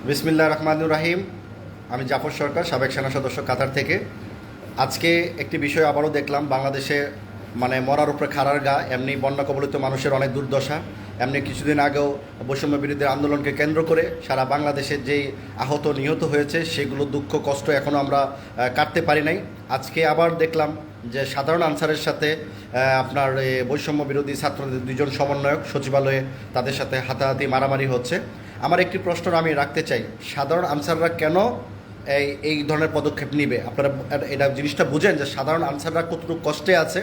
বিসমিল্লাহির রহমানির রহিম। আমি জাফর সরকার, সাবেক সেনা সদস্য কাতার থেকে। আজকে একটি বিষয় আবারও দেখলাম, বাংলাদেশে মরার উপরে খাড়ার গা, এমনি বন্যা কবলিত মানুষের অনেক দুর্দশা। এমনি কিছুদিন আগেও বৈষম্য বিরোধী আন্দোলনকে কেন্দ্র করে সারা বাংলাদেশের যেই আহত নিহত হয়েছে সেগুলো দুঃখ কষ্ট এখনও আমরা কাটতে পারি নাই। আজকে আবার দেখলাম যে সাধারণ আনসারের সাথে আপনার বৈষম্য বিরোধী ছাত্রদের দুজন সমন্বয়ক সচিবালয়ে তাদের সাথে হাতাহাতি মারামারি হচ্ছে। আমার একটি প্রশ্ন আমি রাখতে চাই, সাধারণ আনসাররা কেন এই ধরনের পদক্ষেপ নিবে? আপনারা এটা জিনিসটা বুঝেন যে সাধারণ আনসাররা কতটুকু কষ্টে আছে।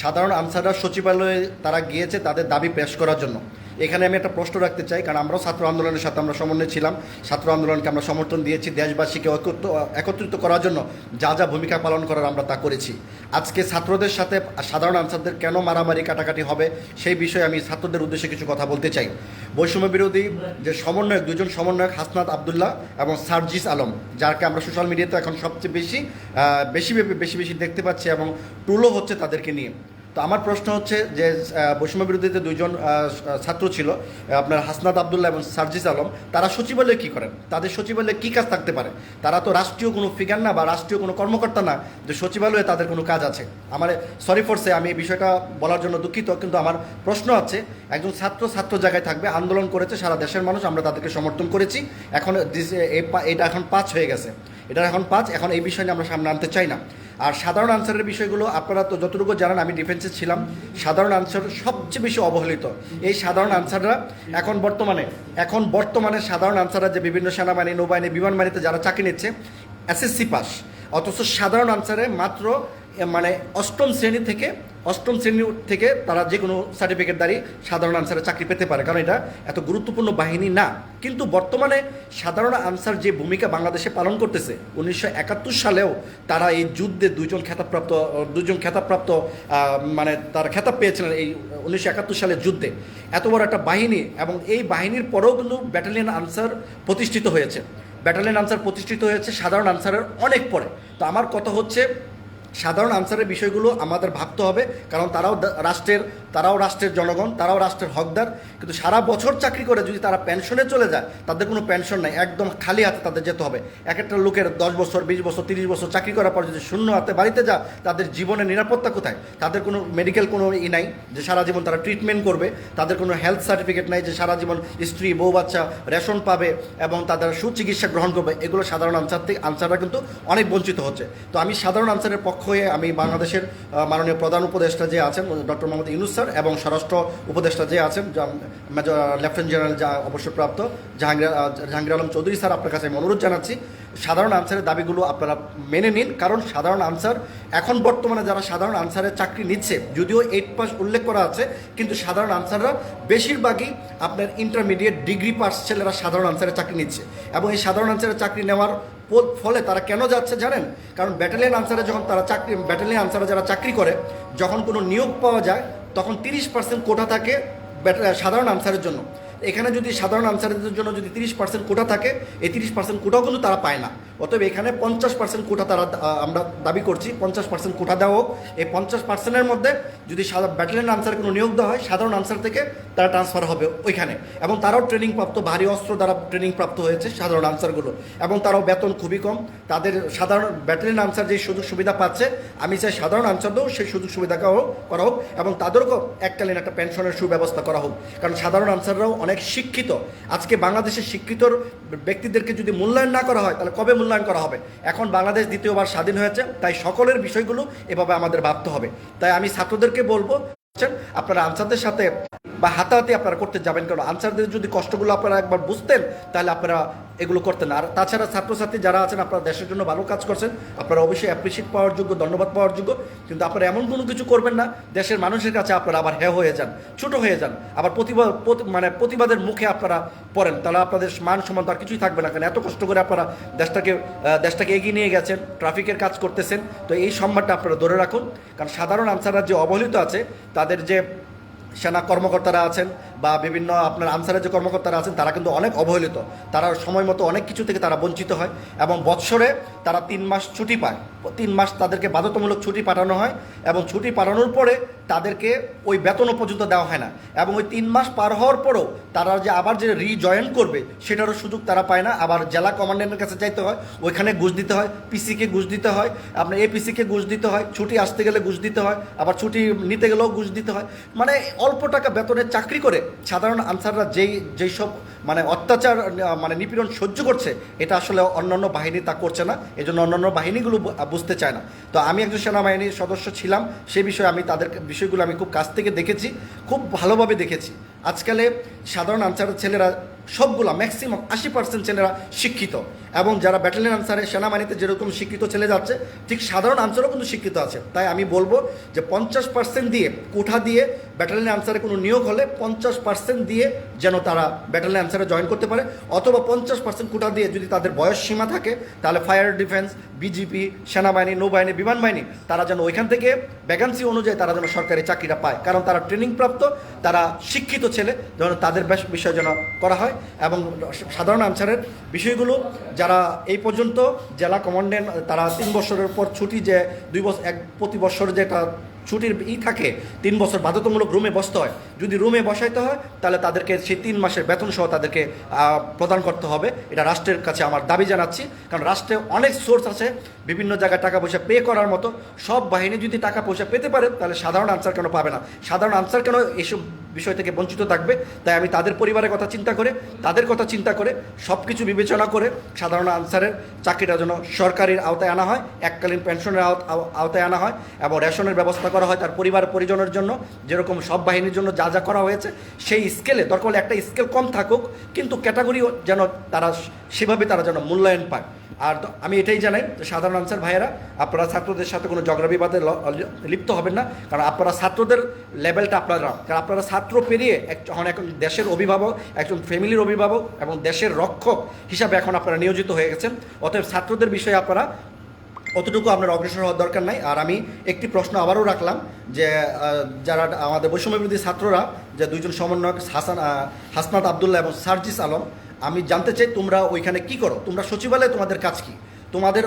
সাধারণ আনসাররা সচিবালয়ে তারা গিয়েছে তাদের দাবি পেশ করার জন্য। এখানে আমি একটা প্রশ্ন রাখতে চাই, কারণ আমরাও ছাত্র আন্দোলনের সাথে আমরা সমন্বয় ছিলাম, ছাত্র আন্দোলনকে আমরা সমর্থন দিয়েছি, দেশবাসীকে একত্রিত করার জন্য যা যা ভূমিকা পালন করার আমরা তা করেছি। আজকে ছাত্রদের সাথে সাধারণ আনসারদের কেন মারামারি কাটাকাটি হবে সেই বিষয়ে আমি ছাত্রদের উদ্দেশ্যে কিছু কথা বলতে চাই। বৈষম্য বিরোধী যে সমন্বয়ক, দুজন সমন্বয়ক হাসনাত আবদুল্লাহ এবং সার্জিস আলম, যাকে আমরা সোশ্যাল মিডিয়াতে এখন সবচেয়ে বেশি দেখতে পাচ্ছি এবং টুলও হচ্ছে তাদেরকে নিয়ে। তো আমার প্রশ্ন হচ্ছে যে বৈষম্য বিরোধীতে দুইজন ছাত্র ছিল, আপনার হাসনাত আবদুল্লাহ এবং সার্জিস আলম, তারা সচিবালয়ে কী করেন? তাদের সচিবালয়ে কী কাজ থাকতে পারে? তারা তো রাষ্ট্রীয় কোনো ফিগার না বা রাষ্ট্রীয় কোনো কর্মকর্তা না যে সচিবালয়ে তাদের কোনো কাজ আছে। আমার সরি ফরসে আমি এই বিষয়টা বলার জন্য দুঃখিত, কিন্তু আমার প্রশ্ন আছে, একজন ছাত্র জায়গায় থাকবে, আন্দোলন করেছে সারা দেশের মানুষ, আমরা তাদেরকে সমর্থন করেছি, এখন এটা এখন 5 হয়ে গেছে, এটা এখন 5, এখন এই বিষয় নিয়ে আমরা সামনে আনতে চাই না। আর সাধারণ আনসারের বিষয়গুলো আপনারা তো যতটুকু জানেন, আমি ডিফেন্সে ছিলাম, সাধারণ আনসার সবচেয়ে বেশি অবহেলিত। এই সাধারণ আনসাররা এখন বর্তমানে সাধারণ আনসাররা যে বিভিন্ন সেনাবাহিনী, নৌবাহিনী, বিমান বাহিনীতে যারা চাকরি নিচ্ছে এসএসসি পাস, অথচ সাধারণ আনসারে মাত্র অষ্টম শ্রেণী থেকে তারা যে কোনো সার্টিফিকেটদারি সাধারণ আনসারে চাকরি পেতে পারে, কারণ এটা এত গুরুত্বপূর্ণ বাহিনী না। কিন্তু বর্তমানে সাধারণ আনসার যে ভূমিকা বাংলাদেশে পালন করতেছে, 1971 সালেও তারা এই যুদ্ধে দুজন খেতাবপ্রাপ্ত তারা খেতাব পেয়েছিলেন এই 1971 সালের যুদ্ধে। এত বড় একটা বাহিনী, এবং এই বাহিনীর পরেও কিন্তু ব্যাটালিয়ন আনসার প্রতিষ্ঠিত হয়েছে সাধারণ আনসারের অনেক পরে। তো আমার কথা হচ্ছে, সাধারণ আনসারের বিষয়গুলো আমাদের ভাবতে হবে, কারণ তারাও রাষ্ট্রের জনগণ, তারাও রাষ্ট্রের হকদার। কিন্তু সারা বছর চাকরি করে যদি তারা পেনশনে চলে যায়, তাদের কোনো পেনশন নেই, একদম খালি হাতে তাদের যেতে হবে। এক একটা লোকের 10 বছর, 20 বছর, 30 বছর চাকরি করার পর যদি শূন্য হাতে বাড়িতে যায়, তাদের জীবনের নিরাপত্তা কোথায়? তাদের কোনো মেডিকেল কোনো নাই যে সারা জীবন তারা ট্রিটমেন্ট করবে, তাদের কোনো হেলথ সার্টিফিকেট নাই যে সারা জীবন স্ত্রী, বউ, বাচ্চা রেশন পাবে এবং তাদের সুচিকিৎসা গ্রহণ করবে। এগুলো সাধারণ আনসাররা কিন্তু অনেক বঞ্চিত হচ্ছে। তো আমি সাধারণ আনসারের পক্ষ হয়ে আমি বাংলাদেশের মাননীয় প্রধান উপদেষ্টা যে আছেন ডক্টর মোহাম্মদ ইউনূস স্যার এবং স্বরাষ্ট্র উপদেষ্টা যে আছেন মেজর লেফটেন্যান্ট জেনারেল অবসরপ্রাপ্ত জাহাঙ্গীর আলম চৌধুরী স্যার, আপনার কাছে আমি অনুরোধ জানাচ্ছি, সাধারণ আনসারের দাবিগুলো আপনারা মেনে নিন। কারণ সাধারণ আনসার এখন বর্তমানে যারা সাধারণ আনসারের চাকরি নিচ্ছে, যদিও 8 পাস উল্লেখ করা আছে, কিন্তু সাধারণ আনসাররা বেশিরভাগই আপনার ইন্টারমিডিয়েট ডিগ্রি পাস ছেলেরা সাধারণ আনসারের চাকরি নিচ্ছে। এবং এই সাধারণ আনসারের চাকরি নেওয়ার ফলে তারা কেন যাচ্ছে জানেন? কারণ ব্যাটালিয়ন আনসারে যারা চাকরি করে, যখন কোনো নিয়োগ পাওয়া যায় তখন 30% কোটা থাকে সাধারণ আনসারের জন্য। এখানে যদি সাধারণ আনসারদের জন্য যদি 30% কোটা থাকে, এই 30% কোটাও কিন্তু তারা পায় না। অতএব এখানে 50% কোটা আমরা দাবি করছি, 50% কোটা দেওয়া হোক। এই 50%-এর মধ্যে যদি ব্যাটালিয়ন আনসার কোনো নিয়োগ দেওয়া হয়, সাধারণ আনসার থেকে তারা ট্রান্সফার হবে ওইখানে, এবং তারাও ট্রেনিং প্রাপ্ত, ভারী অস্ত্র দ্বারা ট্রেনিং প্রাপ্ত হয়েছে সাধারণ আনসারগুলো, এবং তারাও বেতন খুবই কম। তাদের সাধারণ ব্যাটালিয়ন আনসার যে সুযোগ সুবিধা পাচ্ছে, আমি চাই সাধারণ আনসারদেরও সেই সুযোগ সুবিধা করা হোক, এবং তাদেরকেও এককালীন একটা পেনশনের সুব্যবস্থা করা হোক। কারণ সাধারণ আনসাররাও অনেক শিক্ষিত। আজকে বাংলাদেশের শিক্ষিত ব্যক্তিদেরকে যদি মূল্যায়ন না করা হয়, তাহলে কবে মূল্যায়ন করা হবে? এখন বাংলাদেশ দ্বিতীয়বার স্বাধীন হয়েছে, তাই সকলের বিষয়গুলো এভাবে আমাদের ভাবতে হবে। তাই আমি ছাত্রদেরকে বলবো, আপনারা আনসারদের সাথে বা হাতাহাতি আপনারা করতে যাবেন, কারণ আনসারদের যদি কষ্টগুলো আপনারা একবার বুঝতেন, তাহলে আপনারা এগুলো করতেন। আর তাছাড়া ছাত্রছাত্রী যারা আছেন, আপনারা দেশের জন্য ভালো কাজ করছেন, আপনারা অবশ্যই অ্যাপ্রিসিয়েট পাওয়ার যোগ্য, ধন্যবাদ পাওয়ার যোগ্য। কিন্তু আপনারা এমন কোনো কিছু করবেন না দেশের মানুষের কাছে আপনারা আবার হয়ে যান, ছোট হয়ে যান, আবার প্রতিবাদের মুখে আপনারা পড়েন, তাহলে আপনাদের মান সম্মান তো আর কিছুই থাকবে না। কারণ এত কষ্ট করে আপনারা দেশটাকে এগিয়ে নিয়ে গেছেন, ট্রাফিকের কাজ করতেছেন, তো এই সম্মানটা আপনারা ধরে রাখুন। কারণ সাধারণ আনসাররা যে অবহেলিত আছে, তাদের যে সেনা কর্মকর্তারা আছেন বা বিভিন্ন আপনার আনসারের যে কর্মকর্তারা আছেন, তারা কিন্তু অনেক অবহেলিত। তারা সময় মতো অনেক কিছু থেকে তারা বঞ্চিত হয়, এবং বৎসরে তারা 3 মাস ছুটি পায়। 3 মাস তাদেরকে বাধ্যতামূলক ছুটি পাঠানো হয়, এবং ছুটি পাঠানোর পরে তাদেরকে ওই বেতনও পর্যন্ত দেওয়া হয় না, এবং ওই 3 মাস পার হওয়ার পরও তারা যে আবার যে রিজয়েন করবে সেটারও সুযোগ তারা পায় না। আবার জেলা কমান্ড্যান্টের কাছে চাইতে হয়, ওইখানে ঘুষ দিতে হয়, পিসিকে ঘুষ দিতে হয়, আপনার এপিসিকে ঘুষ দিতে হয়, ছুটি আসতে গেলে ঘুষ দিতে হয়, আবার ছুটি নিতে গেলেও ঘুষ দিতে হয়। মানে অল্প টাকা বেতনের চাকরি করে সাধারণ আনসাররা যেই সব মানে অত্যাচার মানে নিপীড়ন সহ্য করছে, এটা আসলে অন্যান্য বাহিনী তা করছে না, এই জন্য অন্যান্য বাহিনীগুলো বুঝতে চায় না। তো আমি একজন সেনাবাহিনীর সদস্য ছিলাম, সে বিষয়ে আমি তাদের বিষয়গুলো আমি খুব কাছ থেকে দেখেছি, খুব ভালোভাবে দেখেছি। আজকালে সাধারণ আনসারের ছেলেরা সবগুলা ম্যাক্সিমাম 80% ছেলেরা শিক্ষিত, এবং যারা ব্যাটালিয়ন আনসারে সেনাবাহিনীতে যেরকম শিক্ষিত ছেলে যাচ্ছে, ঠিক সাধারণ আনসারও কিন্তু শিক্ষিত আছে। তাই আমি বলবো যে 50% দিয়ে কোঠা দিয়ে ব্যাটালিয়ন আনসারে কোনো নিয়োগ হলে 50% দিয়ে যেন তারা ব্যাটালিয়ন আনসারে জয়েন করতে পারে, অথবা 50% কোঠা দিয়ে যদি তাদের বয়স সীমা থাকে তাহলে ফায়ার ডিফেন্স, বিজিপি, সেনাবাহিনী, নৌবাহিনী, বিমান বাহিনী, তারা যেন ওইখান থেকে ভ্যাকান্সি অনুযায়ী তারা যেন সরকারি চাকরিটা পায়, কারণ তারা ট্রেনিং প্রাপ্ত, তারা শিক্ষিত ছেলে, যেন তাদের বিষয় যেন করা হয়। এবং সাধারণ আনসারের বিষয়গুলো যারা এই পর্যন্ত জেলা কমান্ড্যান্ট, তারা 3 বছরের পর ছুটি, যে 2 বছর প্রতি বছর যে একটা ছুটির থাকে 3 বছর বাধ্যতামূলক রুমে বসতে হয়, যদি রুমে বসাইতে হয় তাহলে তাদেরকে সেই 3 মাসের বেতন সহ তাদেরকে প্রদান করতে হবে। এটা রাষ্ট্রের কাছে আমার দাবি জানাচ্ছি, কারণ রাষ্ট্রে অনেক সোর্স আছে বিভিন্ন জায়গায় টাকা পয়সা পে করার মতো। সব বাহিনী যদি টাকা পয়সা পেতে পারে তাহলে সাধারণ আনসার কেন পাবে না? সাধারণ আনসার কেন এইসব বিষয় থেকে বঞ্চিত থাকবে? তাই আমি তাদের পরিবারের কথা চিন্তা করে, তাদের কথা চিন্তা করে, সব কিছু বিবেচনা করে সাধারণ আনসারের চাকরিটা যেন সরকারির আওতায় আনা হয়, এককালীন পেনশনের আওতায় আনা হয়, এবং রেশনের ব্যবস্থা করা হয় তার পরিবার পরিজনের জন্য, যেরকম সব বাহিনীর জন্য যা যা করা হয়েছে সেই স্কেলে, দরকার হলে একটা স্কেল কম থাকুক, কিন্তু ক্যাটাগরিও যেন তারা সেভাবে তারা যেন মূল্যায়ন পায়। আর আমি এটাই জানাই যে সাধারণ আনসার ভাইয়েরা, আপনারা ছাত্রদের সাথে কোনো ঝগড়া বিবাদে লিপ্ত হবেন না, কারণ আপনারা ছাত্রদের লেভেলটা আপনারা, কারণ আপনারা ছাত্র পেরিয়ে এখন দেশের অভিভাবক, একজন ফ্যামিলির অভিভাবক এবং দেশের রক্ষক হিসাবে এখন আপনারা নিয়োজিত হয়ে গেছেন। অতএব ছাত্রদের বিষয়ে আপনারা অতটুকু আপনার অগ্রসর হওয়ার দরকার নাই। আর আমি একটি প্রশ্ন আবারও রাখলাম যে যারা আমাদের বৈষম্যবিরোধী ছাত্ররা, যে 2জন সমন্বয়ক হাসনাত আবদুল্লাহ এবং সার্জিস আলম, আমি জানতে চাই তোমরা ওইখানে কি করো? তোমরা সচিবালয়ে তোমাদের কাজ কি? তোমাদের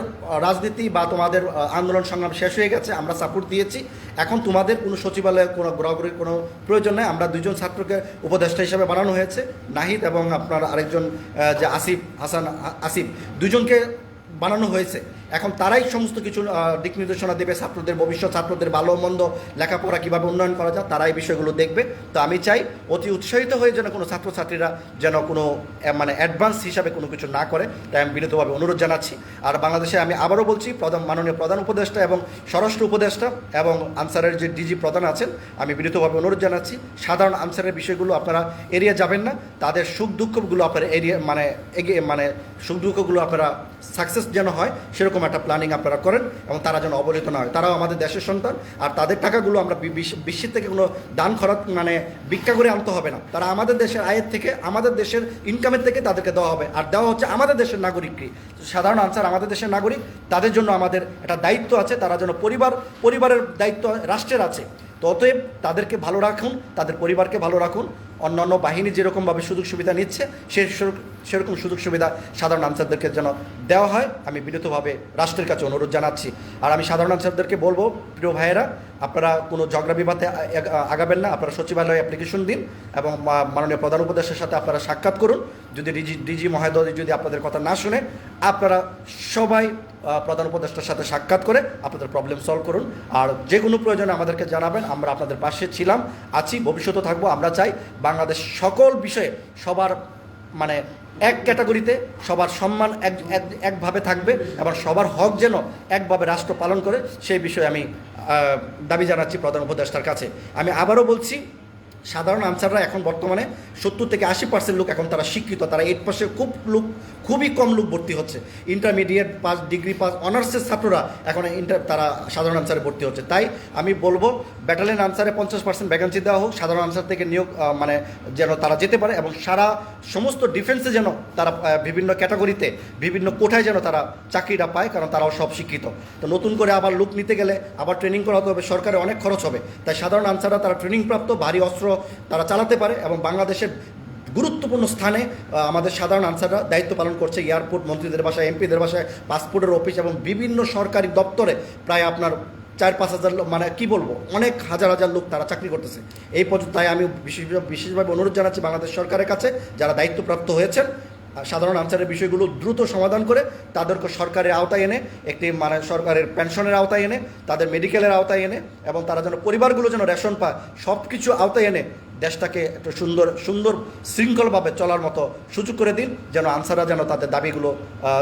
রাজনীতি বা তোমাদের আন্দোলন সংগ্রাম শেষ হয়ে গেছে, আমরা সাপোর্ট দিয়েছি, এখন তোমাদের কোনো সচিবালয়ে কোনো ঘোরাঘুরির কোনো প্রয়োজন নেই। আমরা 2জন ছাত্রকে উপদেষ্টা হিসাবে বানানো হয়েছে, নাহিদ এবং আপনার আরেকজন যে আসিফ, 2জনকে বানানো হয়েছে। এখন তারাই সমস্ত কিছু দিক নির্দেশনা দেবে, ছাত্রদের ভবিষ্যৎ, ছাত্রদের ভালো মন্দ, লেখাপড়া কীভাবে উন্নয়ন করা যায়, তারা এই বিষয়গুলো দেখবে। তো আমি চাই অতি উৎসাহিত হয়ে যেন কোনো ছাত্রছাত্রীরা যেন কোনো মানে অ্যাডভান্স হিসাবে কোনো কিছু না করে, তাই আমি বিনীতভাবে অনুরোধ জানাচ্ছি। আর বাংলাদেশে আমি আবারও বলছি, মাননীয় প্রধান উপদেষ্টা এবং স্বরাষ্ট্র উপদেষ্টা এবং আনসারের যে ডিজি প্রধান আছেন, আমি বিনীতভাবে অনুরোধ জানাচ্ছি সাধারণ আনসারের বিষয়গুলো আপনারা এড়িয়ে যাবেন না। তাদের সুখ দুঃখগুলো আপনারা মানে সুখ দুঃখগুলো আপনারা সাকসেস যেন হয় সেরকম একটা প্ল্যানিং আপনারা করেন, এবং তারা যেন অবহেলিত না হয়। তারাও আমাদের দেশের সন্তান, আর তাদের টাকাগুলো আমরা বিশ্বের থেকে কোনো দান খরচ মানে ভিক্ষা করে আনতে হবে না। তারা আমাদের দেশের আয়ের থেকে, আমাদের দেশের ইনকামের থেকে তাদেরকে দেওয়া হবে, আর দেওয়া হচ্ছে আমাদের দেশের নাগরিককে। সাধারণ আনসার আমাদের দেশের নাগরিক, তাদের জন্য আমাদের একটা দায়িত্ব আছে, তারা যেন পরিবারের দায়িত্ব রাষ্ট্রের আছে। তো অতএব তাদেরকে ভালো রাখুন, তাদের পরিবারকে ভালো রাখুন। অন্যান্য বাহিনী যেরকমভাবে সুযোগ সুবিধা নিচ্ছে সেরকম সুযোগ সুবিধা সাধারণ আনসারদেরকে যেন দেওয়া হয়, আমি বিনীতভাবে রাষ্ট্রের কাছে অনুরোধ জানাচ্ছি। আর আমি সাধারণ আনসারদেরকে বলবো, প্রিয় ভাইয়েরা, আপনারা কোনো ঝগড়া বিবাদে আগাবেন না, আপনারা সচিবালয়ে অ্যাপ্লিকেশন দিন এবং মাননীয় প্রধান উপদেষ্টার সাথে আপনারা সাক্ষাৎ করুন। যদি ডিজি মহোদয় যদি আপনাদের কথা না শুনে, আপনারা সবাই প্রধান উপদেষ্টার সাথে সাক্ষাৎ করে আপনাদের প্রবলেম সলভ করুন। আর যে কোনো প্রয়োজনে আমাদেরকে জানাবেন, আমরা আপনাদের পাশে ছিলাম, আছি, ভবিষ্যতে থাকবো। আমরা চাই বাংলাদেশ সকল বিষয়ে সবার মানে এক ক্যাটাগরিতে সবার সম্মান একভাবে থাকবে, এবং সবার হক যেন একভাবে রাষ্ট্র পালন করে, সেই বিষয়ে আমি দাবি জানাচ্ছি প্রধান উপদেষ্টার কাছে। আমি আবারও বলছি, সাধারণ আনসাররা এখন বর্তমানে 70 থেকে 80% লোক এখন তারা শিক্ষিত, তারা 8 পাশে খুবই কম লোক ভর্তি হচ্ছে। ইন্টারমিডিয়েট পাস, ডিগ্রি পাস, অনার্সের ছাত্ররা এখন তারা সাধারণ আনসারে ভর্তি হচ্ছে। তাই আমি বলবো ব্যাটালিয়ন আনসারে 50% ভ্যাকেন্সি দেওয়া হোক, সাধারণ আনসার থেকে নিয়োগ মানে যেন তারা যেতে পারে, এবং সমস্ত ডিফেন্সে যেন তারা বিভিন্ন ক্যাটাগরিতে বিভিন্ন কোঠায় যেন তারা চাকরিটা পায়, কারণ তারাও সব শিক্ষিত। তো নতুন করে আবার লোক নিতে গেলে আবার ট্রেনিং করাতে হবে, সরকারে অনেক খরচ হবে। তাই সাধারণ আনসাররা তারা ট্রেনিং প্রাপ্ত, ভারী অস্ত্র তারা চালাতে পারে, এবং বাংলাদেশের গুরুত্বপূর্ণ স্থানে আমাদের সাধারণ আনসাররা দায়িত্ব পালন করছে। এয়ারপোর্ট, মন্ত্রীদের বাসায়, এমপিদের বাসায়, পাসপোর্টের অফিস এবং বিভিন্ন সরকারি দপ্তরে প্রায় আপনার 4-5 হাজার লোক, মানে কি বলবো, অনেক হাজার হাজার লোক তারা চাকরি করতেছে এই পর্যন্ত। তাই আমি বিশেষভাবে অনুরোধ জানাচ্ছি বাংলাদেশ সরকারের কাছে, যারা দায়িত্বপ্রাপ্ত হয়েছেন, সাধারণ আনসারের বিষয়গুলো দ্রুত সমাধান করে তাদেরকে সরকারের আওতায় এনে, একটি মানে সরকারের পেনশনের আওতায় এনে, তাদের মেডিকেলের আওতায় এনে, এবং তারা যেন পরিবারগুলো যেন রেশন পায়, সব কিছু আওতায় এনে দেশটাকে একটু সুন্দর সুন্দর শৃঙ্খলভাবে চলার মতো সুযোগ করে দিন, যেন আনসাররা যেন তাদের দাবিগুলো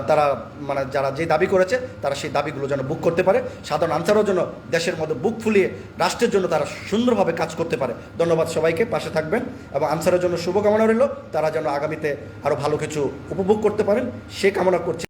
তারা মানে যারা যে দাবি করেছে তারা সেই দাবিগুলো যেন বুক করতে পারে, সাধারণ আনসারও যেন দেশের মধ্যে বুক ফুলিয়ে রাষ্ট্রের জন্য তারা সুন্দরভাবে কাজ করতে পারে। ধন্যবাদ সবাইকে, পাশে থাকবেন এবং আনসারের জন্য শুভকামনা রইল, তারা যেন আগামীতে আরও ভালো কিছু উপভোগ করতে পারেন সে কামনা করছি।